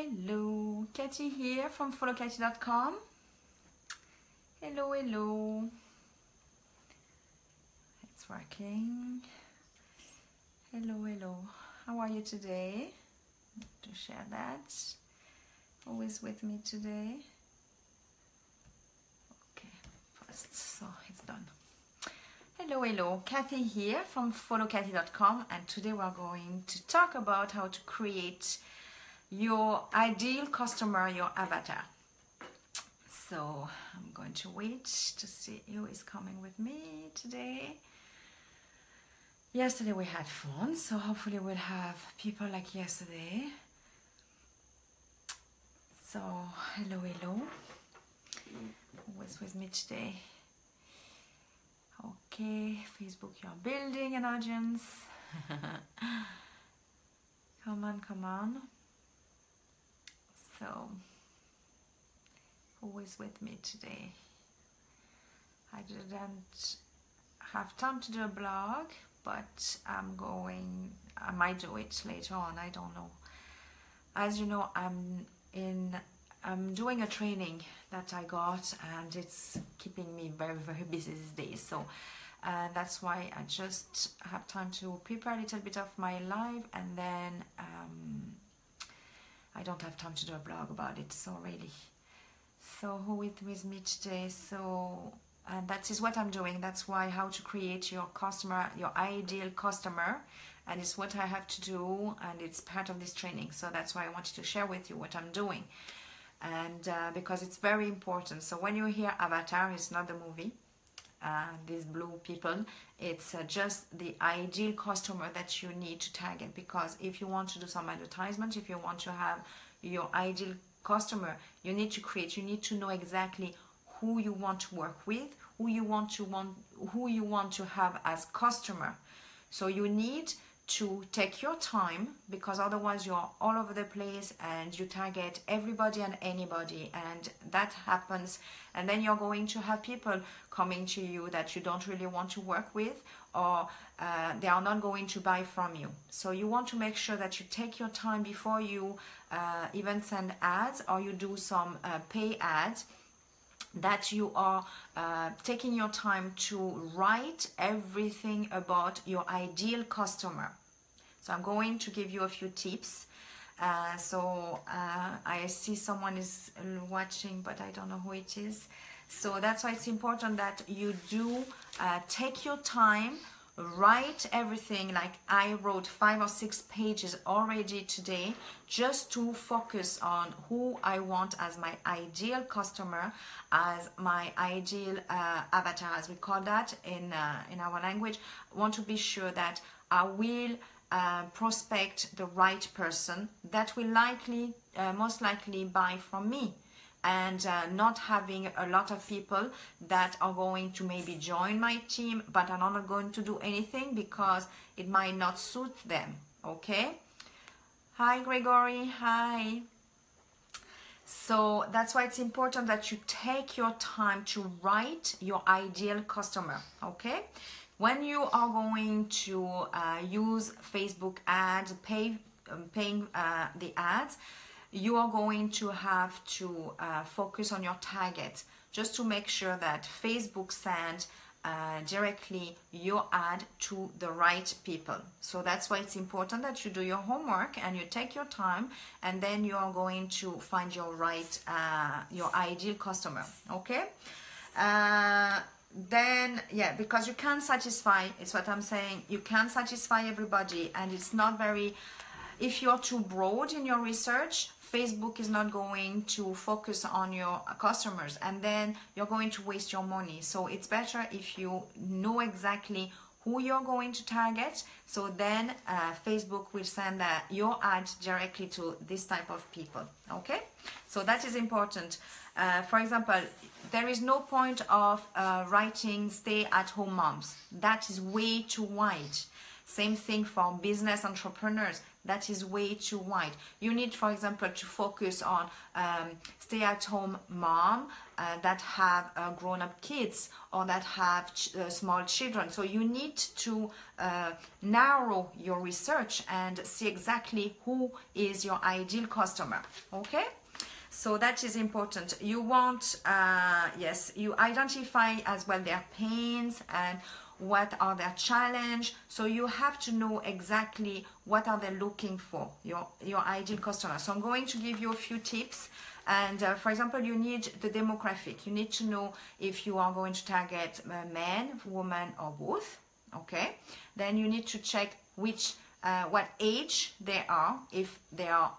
Hello, Katie here from followkatie.com. Hello, hello. It's working. Hello, hello. How are you today? To share that. Always with me today. Okay, first, so it's done. Hello, hello. Katie here from followkatie.com, and today we're going to talk about how to create your ideal customer, your avatar. So I'm going to wait to see who is coming with me today. Yesterday we had fun, so hopefully we'll have people like yesterday. So hello, hello. Who is with me today? Okay, Facebook, you're building an audience. Come on, come on. So, who is with me today? I didn't have time to do a blog, but I might do it later on, I don't know. As you know, I'm doing a training that I got, and it's keeping me very, very busy these days. So that's why I just have time to prepare a little bit of my live, and then I don't have time to do a blog about it, so really. So who is with me today? So that is what I'm doing. That's why how to create your customer, your ideal customer, and it's what I have to do, and it's part of this training. So that's why I wanted to share with you what I'm doing, and because it's very important. So when you hear avatar, it's not the movie. These blue people, it's just the ideal customer that you need to target, because if you want to do some advertisement, if you want to have your ideal customer, you need to know exactly who you want to work with, who you want to have as customer. So you need to take your time, because otherwise you're all over the place and you target everybody and anybody, and that happens, and then you're going to have people coming to you that you don't really want to work with, or they are not going to buy from you. So you want to make sure that you take your time before you even send ads, or you do some pay ads, that you are taking your time to write everything about your ideal customer. So I'm going to give you a few tips. I see someone is watching, but I don't know who it is. So that's why it's important that you do take your time, write everything. Like I wrote 5 or 6 pages already today, just to focus on who I want as my ideal customer, as my ideal avatar, as we call that in our language. I want to be sure that I will prospect the right person that will most likely buy from me, and not having a lot of people that are going to maybe join my team but are not going to do anything because it might not suit them. Okay, hi Gregory, hi. So that's why it's important that you take your time to write your ideal customer. Okay, when you are going to use Facebook ads, paying the ads, you are going to have to focus on your target, just to make sure that Facebook sends directly your ad to the right people. So that's why it's important that you do your homework and you take your time, and then you are going to find your right, your ideal customer. Okay. Then yeah, because you can't satisfy, it's what I'm saying, you can't satisfy everybody, and it's not very, if you're too broad in your research, Facebook is not going to focus on your customers, and then you're going to waste your money. So it's better if you know exactly who you're going to target, so then Facebook will send your ad directly to this type of people. Okay, so that is important. For example, there is no point of writing stay-at-home moms. That is way too wide. Same thing for business entrepreneurs. That is way too wide. You need, for example, to focus on stay-at-home mom that have grown-up kids or that have small children. So you need to narrow your research and see exactly who is your ideal customer. Okay? So that is important. You want, yes, you identify as well their pains and what are their challenge. So you have to know exactly what are they looking for, your ideal customer. So I'm going to give you a few tips. And for example, you need the demographic. You need to know if you are going to target men, women, or both. Okay. Then you need to check which what age they are, if they are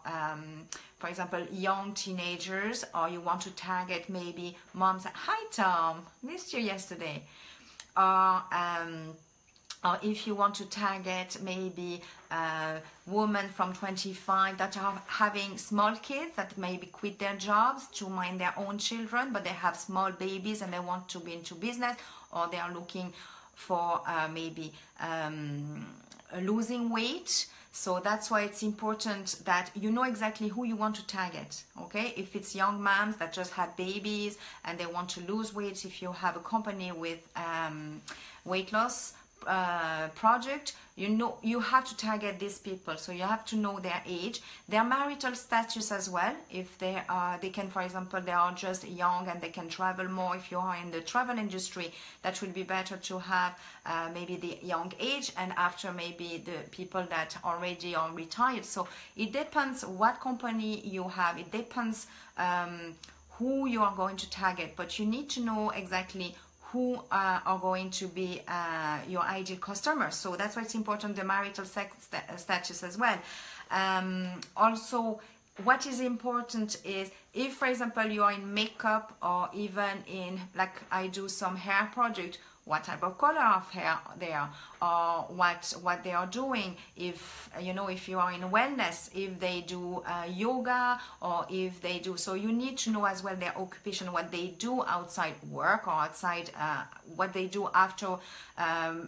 for example young teenagers, or you want to target maybe moms. Hi Tom, missed you yesterday. Or if you want to target maybe women from 25 that are having small kids that maybe quit their jobs to mind their own children, but they have small babies and they want to be into business, or they are looking for maybe losing weight. So that's why it's important that you know exactly who you want to target. Okay, if it's young moms that just had babies and they want to lose weight, if you have a company with weight loss project, you know you have to target these people. So you have to know their age, their marital status as well. If they can, for example, they are just young and they can travel more. If you are in the travel industry, that would be better to have maybe the young age, and after maybe the people that already are retired. So it depends what company you have. It depends who you are going to target, but you need to know exactly who are going to be your ideal customers. So that's why it's important, the marital status as well. Also, what is important is if, for example, you are in makeup or even in, like I do some hair project, what type of color of hair they are, or what they are doing. If you know, if you are in wellness, if they do yoga, or if they do, so you need to know as well their occupation, what they do outside work, or outside what they do after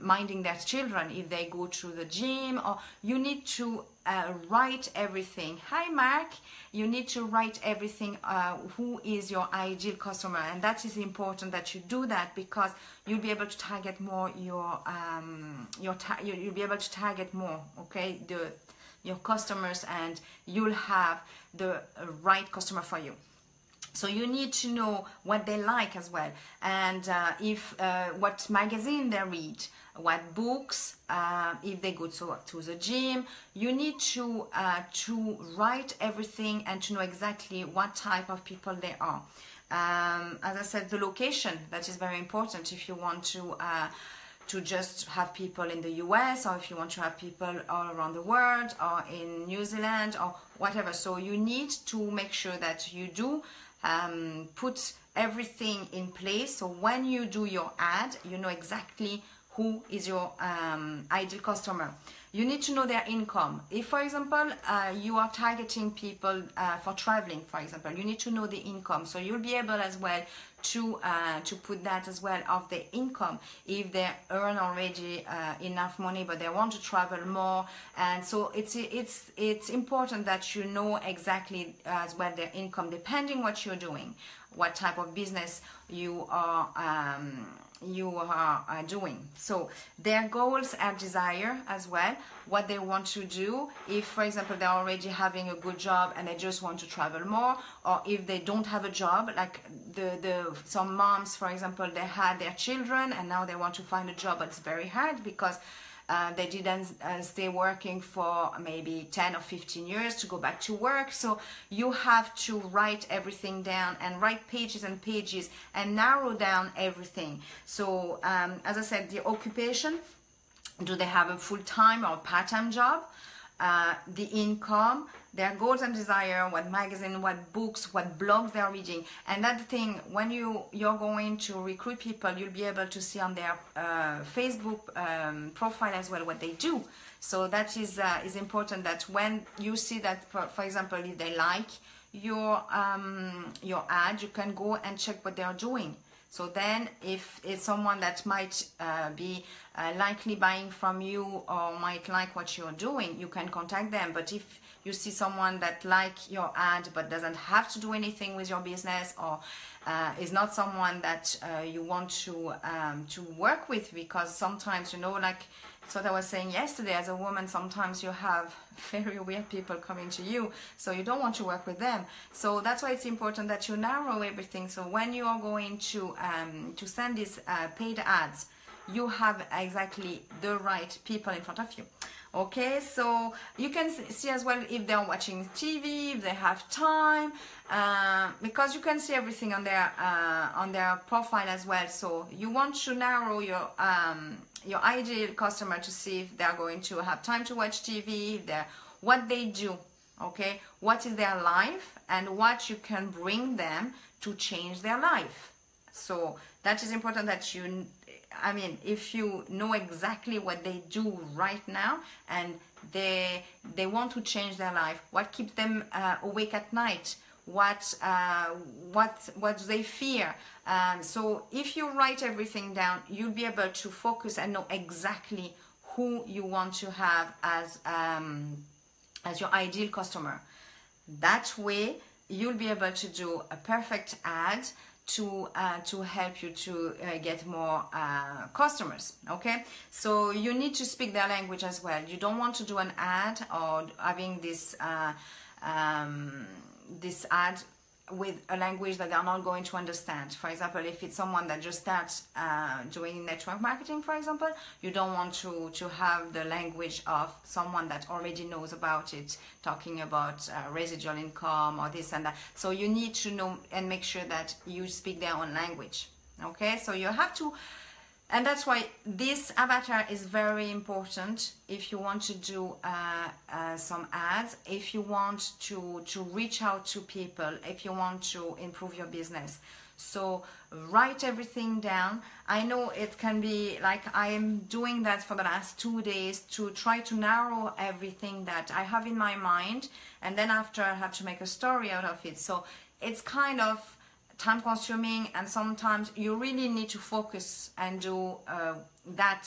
minding their children, if they go to the gym, or you need to write everything. Hi Mark, you need to write everything, who is your ideal customer, and that is important that you do that, because you'll be able to target more you'll be able to target more, okay, your customers, and you'll have the right customer for you. So you need to know what they like as well, and if what magazine they read, what books, if they go to the gym. You need to write everything and to know exactly what type of people they are. As I said, the location, that is very important. If you want to just have people in the US, or if you want to have people all around the world, or in New Zealand, or whatever. So you need to make sure that you do put everything in place. So when you do your ad, you know exactly who is your ideal customer. You need to know their income. If, for example, you are targeting people for traveling, for example, you need to know the income. So you'll be able as well to put that as well of the income, if they earn already enough money but they want to travel more. And so it's important that you know exactly as well their income, depending what you're doing, what type of business you are doing. So their goals and desire as well, what they want to do. If, for example, they're already having a good job and they just want to travel more, or if they don't have a job, like some moms, for example, they had their children and now they want to find a job, but it's very hard because they didn't stay working for maybe 10 or 15 years to go back to work. So you have to write everything down and write pages and pages and narrow down everything. So as I said, the occupation, do they have a full-time or part-time job? The income, their goals and desire, what magazine, what books, what blogs they are reading. And that thing, when you're going to recruit people, you'll be able to see on their Facebook profile as well what they do. So that is important, that when you see that, for example, if they like your ad, you can go and check what they are doing. So then if it's someone that might be likely buying from you or might like what you're doing, you can contact them. But if you see someone that like your ad but doesn't have to do anything with your business, or is not someone that you want to work with, because sometimes, you know, like it's what I was saying yesterday, as a woman, sometimes you have very weird people coming to you, so you don't want to work with them. So that's why it's important that you narrow everything. So when you are going to send these paid ads, you have exactly the right people in front of you. Okay, so you can see as well if they're watching TV, if they have time, because you can see everything on their profile as well. So you want to narrow your ideal customer to see if they're going to have time to watch TV, what they do, okay, what is their life, and what you can bring them to change their life. So that is important that you, I mean, if you know exactly what they do right now and they want to change their life, what keeps them awake at night, what they fear. So if you write everything down, you'll be able to focus and know exactly who you want to have as your ideal customer. That way, you'll be able to do a perfect ad to help you to get more customers. Okay, so you need to speak their language as well. You don't want to do an ad or having this this ad with a language that they're not going to understand. For example, if it's someone that just starts doing network marketing, for example, you don't want to have the language of someone that already knows about it, talking about residual income or this and that. So you need to know and make sure that you speak their own language. Okay, so you have to, and that's why this avatar is very important if you want to do some ads, if you want to reach out to people, if you want to improve your business. So write everything down. I know it can be like I am doing that for the last 2 days to try to narrow everything that I have in my mind, and then after I have to make a story out of it. So it's kind of time consuming, and sometimes you really need to focus and do that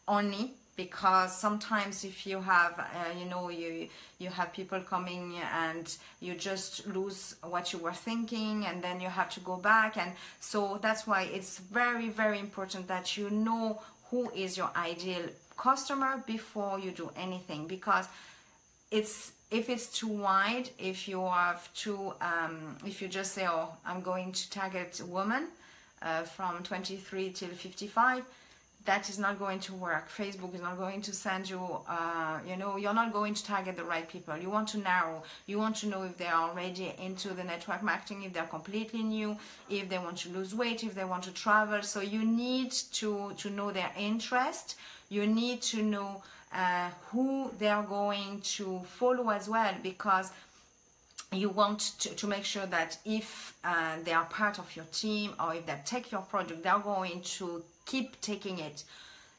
only, because sometimes if you have you know, you have people coming and you just lose what you were thinking, and then you have to go back. And so that's why it's very, very important that you know who is your ideal customer before you do anything, because if it's too wide, if you have to, if you just say, oh, I'm going to target women from 23 till 55, that is not going to work. Facebook is not going to send you, you know, you're not going to target the right people. You want to narrow. You want to know if they are already into the network marketing, if they're completely new, if they want to lose weight, if they want to travel. So you need to know their interest. You need to know who they are going to follow as well, because you want to make sure that if they are part of your team, or if they take your product, they are going to keep taking it.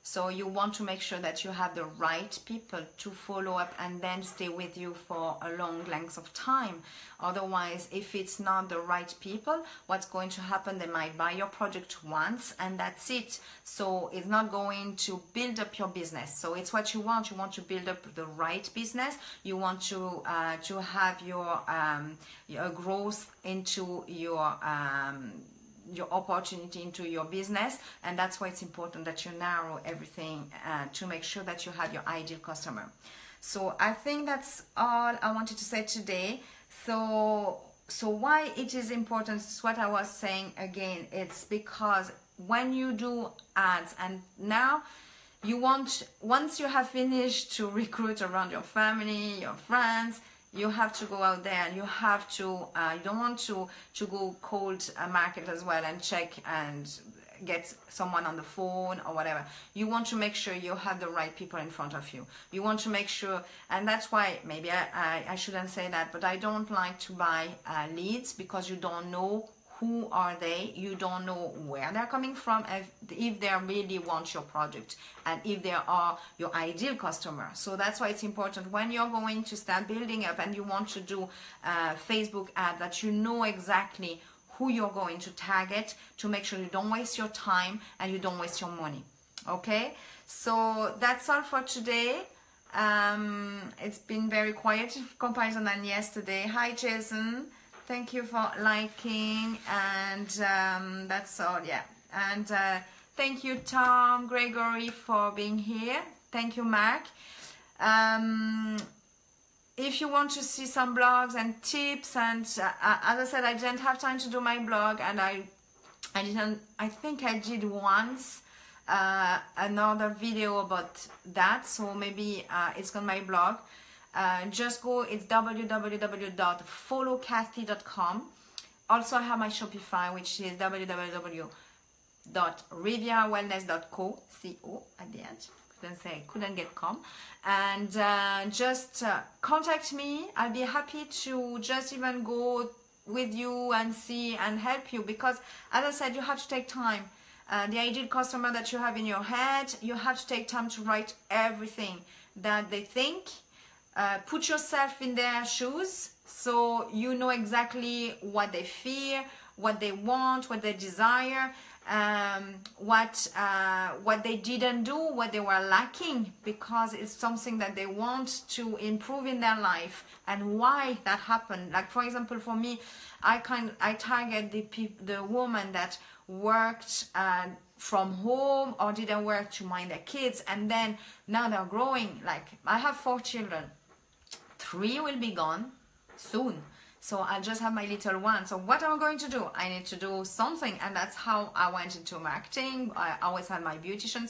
So you want to make sure that you have the right people to follow up and then stay with you for a long length of time. Otherwise, if it's not the right people, what's going to happen, they might buy your product once and that's it. So it's not going to build up your business. So it's what you want. You want to build up the right business. You want to have your growth into your opportunity into your business, and that's why it's important that you narrow everything to make sure that you have your ideal customer. So I think that's all I wanted to say today. So why it is important is what I was saying again. It's because when you do ads, and now you want, once you have finished to recruit around your family, your friends, you have to go out there and you have to, you don't want to go cold market as well and check and get someone on the phone or whatever. You want to make sure you have the right people in front of you. You want to make sure, and that's why maybe I shouldn't say that, but I don't like to buy leads, because you don't know who are they, you don't know where they're coming from, if they really want your product, and if they are your ideal customer. So that's why it's important when you're going to start building up and you want to do Facebook ad, that you know exactly who you're going to target to make sure you don't waste your time and you don't waste your money. Okay, so that's all for today. It's been very quiet in comparison than yesterday. Hi Jason, thank you for liking, and that's all. Yeah, and thank you Tom Gregory for being here. Thank you Mark. If you want to see some blogs and tips, and as I said, I didn't have time to do my blog, and I think I did once another video about that, so maybe it's on my blog. Just go, it's www.followkathy.com. Also I have my Shopify, which is www.riviarawellness.co, co at the end. Couldn't get com, and just contact me. I'll be happy to just even go with you and see and help you, because as I said, you have to take time. The ideal customer that you have in your head, you have to take time to write everything that they think. Put yourself in their shoes, so you know exactly what they fear, what they want, what they desire, what they didn't do, what they were lacking, because it's something that they want to improve in their life, and why that happened. Like for example, for me, I target the woman that worked from home or didn't work to mind their kids, and then now they're growing. Like I have 4 children, 3 will be gone soon, so I just have my little one. So what am I going to do? I need to do something, and that's how I went into marketing. I always had my beautician,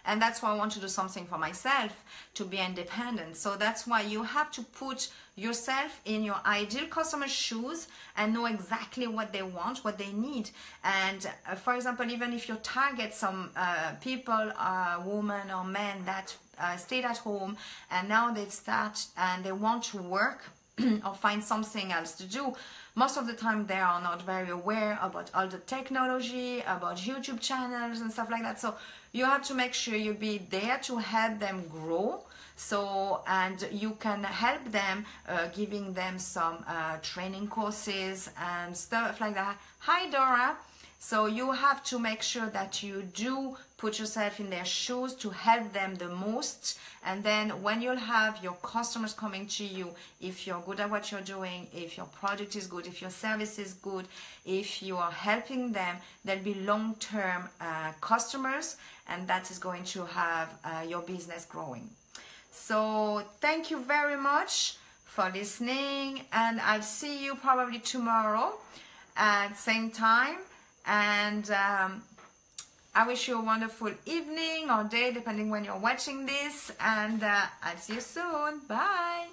and that's why I want to do something for myself, to be independent. So that's why you have to put yourself in your ideal customer's shoes and know exactly what they want, what they need. And for example, even if you target some people, women or men that stayed at home and now they start and they want to work or find something else to do, most of the time they are not very aware about all the technology, about YouTube channels and stuff like that. So you have to make sure you be there to help them grow. So, and you can help them, giving them some training courses and stuff like that. Hi Dora. So you have to make sure that you do put yourself in their shoes to help them the most. And then when you'll have your customers coming to you, if you're good at what you're doing, if your product is good, if your service is good, if you are helping them, there'll be long-term customers, and that is going to have your business growing. So thank you very much for listening, and I'll see you probably tomorrow at same time. And I wish you a wonderful evening or day, depending when you're watching this, and I'll see you soon. Bye.